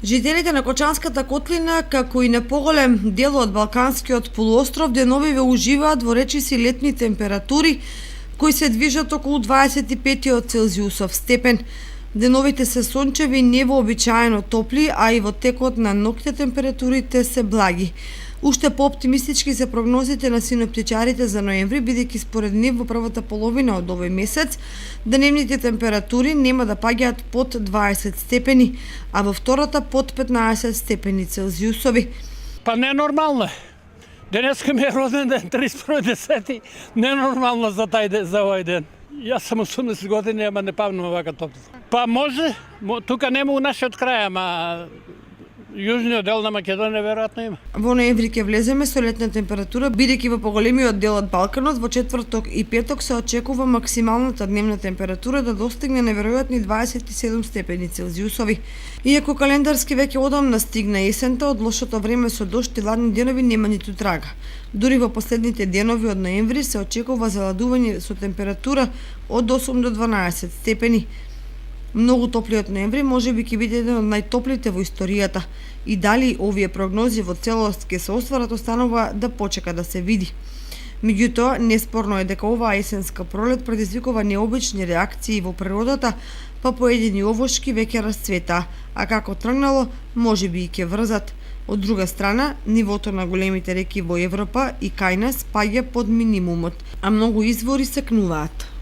Жителите на Кочанската котлина, како и на поголем дел од Балканскиот полуостров, деновиве уживаат во речиси летни температури кои се движат околу 25 Целзиусов степен. Деновите се сончеви и невообичаено топли, а и во текот на ноќта температурите се благи. Уште пооптимистички се прогнозите на синоптичарите за ноември, бидејќи според нив во првата половина од овој месец деневните температури нема да паѓаат под 20 степени, а во втората под 15 степени Целзиусови. Па ненормално. Денеска ми е роден ден, 31.10. Ненормално за овој ден. Јас сум 80 години, ама не памнам вака топло. Па може, тука нема у нашиот крај, ама јужниот дел на Македонија веројатно има. Во ноември ќе влеземе со летна температура, бидејќи во поголемиот дел од Балканот во четврток и петок се очекува максималната дневна температура да достигне неверојатни 27 степени Целзиусови. Иако календарски веќе одамна стигна есента, од лошото време со дожд и ладни денови нема ниту трага. Дури во последните денови од ноември се очекува заладување со температура од 8 до 12 степени. Многу топлиот ноември можеби ќе биде еден од најтоплите во историјата и дали овие прогнози во целост ќе се остварат останува да почека да се види. Меѓутоа, неспорно е дека оваа есенска пролет предизвикува необични реакции во природата, па поедини овошки веќе расцвета, а како тргнало, можеби и ќе врзат. Од друга страна, нивото на големите реки во Европа и кај нас паѓа под минимумот, а многу извори секнуваат.